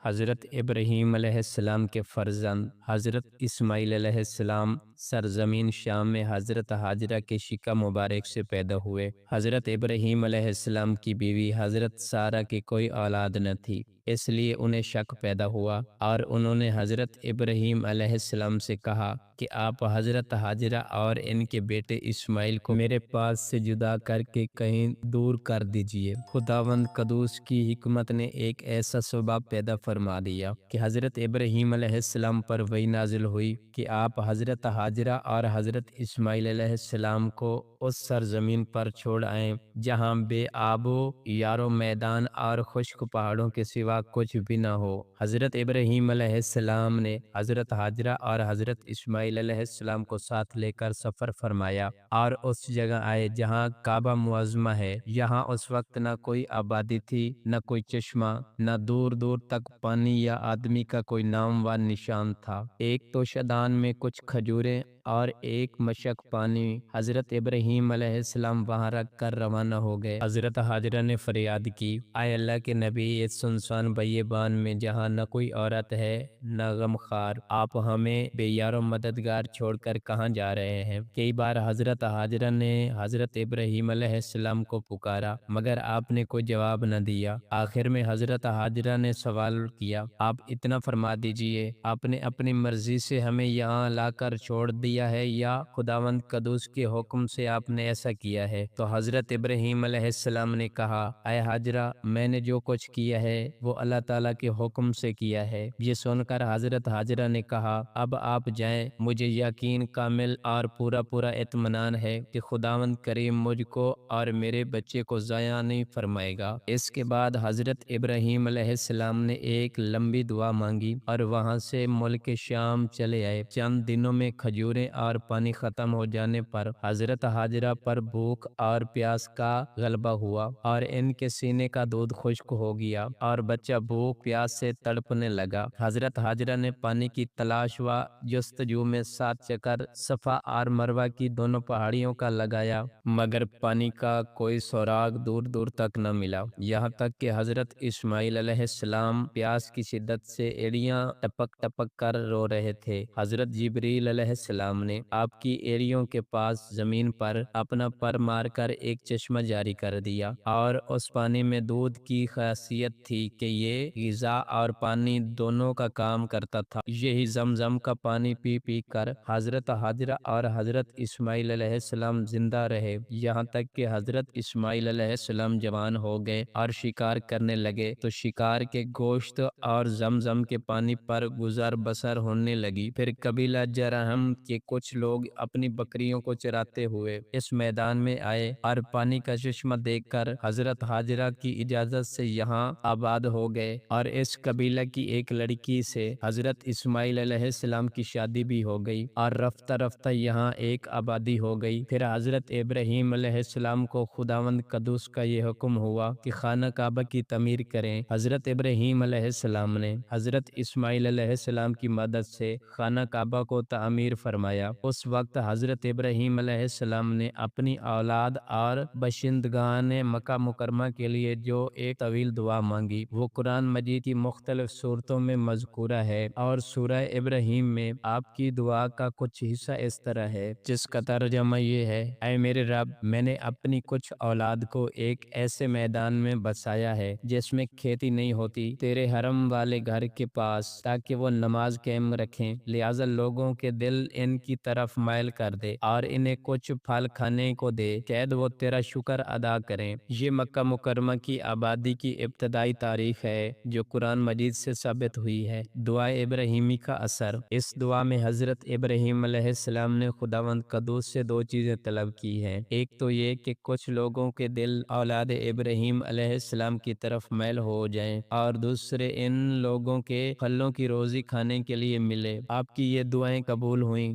حضرت ابراہیم علیہ السلام کے فرزند حضرت اسماعیل علیہ السلام سرزمین شام میں حضرت ہاجرہ کے شکم مبارک سے پیدا ہوئے۔ حضرت ابراہیم علیہ السلام کی بیوی حضرت سارہ کی کوئی اولاد نہ تھی، اس لیے انہیں شک پیدا ہوا اور انہوں نے حضرت ابراہیم علیہ السلام سے کہا کہ آپ حضرت ہاجرہ اور ان کے بیٹے اسماعیل کو میرے پاس سے جدا کر کے کہیں دور کر دیجئے۔ خداوند قدوس کی حکمت نے ایک ایسا سبب پیدا فرما دیا کہ حضرت ابراہیم علیہ السلام پر وحی نازل ہوئی کہ آپ حضرت ہاجرہ اور حضرت اسماعیل علیہ السلام کو اس سرزمین پر چھوڑ آئیں جہاں بے آب و یارو میدان اور خشک پہاڑوں کے سوا کچھ بھی نہ ہو۔ حضرت ابراہیم علیہ السلام نے حضرت ہاجرہ اور حضرت اسماعیل علیہ السلام کو ساتھ لے کر سفر فرمایا اور اس جگہ آئے جہاں کعبہ معظمہ ہے۔ یہاں اس وقت نہ کوئی آبادی تھی، نہ کوئی چشمہ، نہ دور دور تک پانی یا آدمی کا کوئی نام و نشان تھا۔ ایک تو شدان میں کچھ کھجوریں اور ایک مشک پانی۔ حضرت ابراہیم علیہ السلام وہاں رکھ کر روانہ ہو گئے۔ حضرت ہاجرہ نے فریاد کی، اے اللہ کے نبی، اس سنسان بیابان میں جہاں نہ کوئی عورت ہے نہ غمخوار، آپ ہمیں بے یار و مددگار چھوڑ کر کہاں جا رہے ہیں؟ کئی بار حضرت ہاجرہ نے حضرت ابراہیم علیہ السلام کو پکارا مگر آپ نے کوئی جواب نہ دیا۔ آخر میں حضرت ہاجرہ نے سوال کیا، آپ اتنا فرما دیجئے، آپ نے اپنی مرضی سے ہمیں یہاں لا کر چھوڑ دیا ہے یا خداوند قدوس کے حکم سے آپ نے ایسا کیا ہے؟ تو حضرت ابراہیم علیہ السلام نے کہا، اے ہاجرہ، میں نے جو کچھ کیا ہے وہ اللہ تعالیٰ کے حکم سے کیا ہے۔ یہ سن کر حضرت ہاجرہ نے کہا، اب آپ جائیں، مجھے یقین کامل اور پورا اطمینان ہے کہ خداوند کریم مجھ کو اور میرے بچے کو ضائع نہیں فرمائے گا۔ اس کے بعد حضرت ابراہیم علیہ السلام نے ایک لمبی دعا مانگی اور وہاں سے ملک شام چلے آئے۔ چند دنوں میں کھجوریں اور پانی ختم ہو جانے پر حضرت ہاجرہ پر بھوک اور پیاس کا غلبہ ہوا اور ان کے سینے کا دودھ خشک ہو گیا اور بچہ بھوک پیاس سے تڑپنے لگا۔ حضرت ہاجرہ نے پانی کی تلاش و جستجو میں 7 چکر صفا اور مروہ کی دونوں پہاڑیوں کا لگایا مگر پانی کا کوئی سراغ دور دور تک نہ ملا، یہاں تک کہ حضرت اسماعیل علیہ السلام پیاس کی شدت سے ایڑیاں ٹپک ٹپک کر رو رہے تھے۔ حضرت جبریل علیہ السلام نے آپ کی ایڑیوں کے پاس زمین پر اپنا پر مار کر ایک چشمہ جاری کر دیا اور اس پانی میں دودھ کی خاصیت تھی کہ یہ غذا اور پانی دونوں کا کام کرتا تھا۔ یہی زمزم کا پانی پی پی کر حضرت ہاجرہ اور حضرت اسماعیل علیہ السلام زندہ رہے، یہاں تک کہ حضرت اسماعیل علیہ السلام جوان ہو گئے اور شکار کرنے لگے تو شکار کے گوشت اور زمزم کے پانی پر گزر بسر ہونے لگی۔ پھر قبیلہ جرہم کے کچھ لوگ اپنی بکریوں کو چراتے ہوئے اس میدان میں آئے اور پانی کا چشمہ دیکھ کر حضرت ہاجرہ کی اجازت سے یہاں آباد ہو گئے اور اس قبیلہ کی ایک لڑکی سے حضرت اسماعیل علیہ السلام کی شادی بھی ہو گئی اور رفتہ رفتہ یہاں ایک آبادی ہو گئی۔ پھر حضرت ابراہیم علیہ السلام کو خداوند قدوس کا یہ حکم ہوا کہ خانہ کعبہ کی تعمیر کریں۔ حضرت ابراہیم علیہ السلام نے حضرت اسماعیل علیہ السلام کی مدد سے خانہ کعبہ کو تعمیر فرمایا۔ اس وقت حضرت ابراہیم علیہ السلام نے اپنی اولاد اور باشندگان مکہ مکرمہ کے لیے جو ایک طویل دعا مانگی وہ قرآن مجید کی مختلف صورتوں میں مذکورہ ہے اور سورہ ابراہیم میں آپ کی دعا کا کچھ حصہ اس طرح ہے جس کا ترجمہ یہ ہے، اے میرے رب، میں نے اپنی کچھ اولاد کو ایک ایسے میدان میں بسایا ہے جس میں کھیتی نہیں ہوتی، تیرے حرم والے گھر کے پاس، تاکہ وہ نماز قائم رکھیں، لہٰذا لوگوں کے دل ان کی طرف مائل کر دے اور انہیں کچھ پھل کھانے کو دے، شاید وہ تیرا شکر ادا کریں۔ یہ مکہ مکرمہ کی آبادی کی ابتدائی تاریخ ہے جو قرآن مجید سے ثابت ہوئی ہے۔ دعا ابراہیمی کا اثر۔ اس دعا میں حضرت ابراہیم علیہ السلام نے خداوند قدوس سے 2 چیزیں طلب کی ہیں، ایک تو یہ کہ کچھ لوگوں کے دل اولاد ابراہیم علیہ السلام کی طرف میل ہو جائیں اور دوسرے ان لوگوں کے پھلوں کی روزی کھانے کے لیے ملے۔ آپ کی یہ دعائیں قبول ہوئیں۔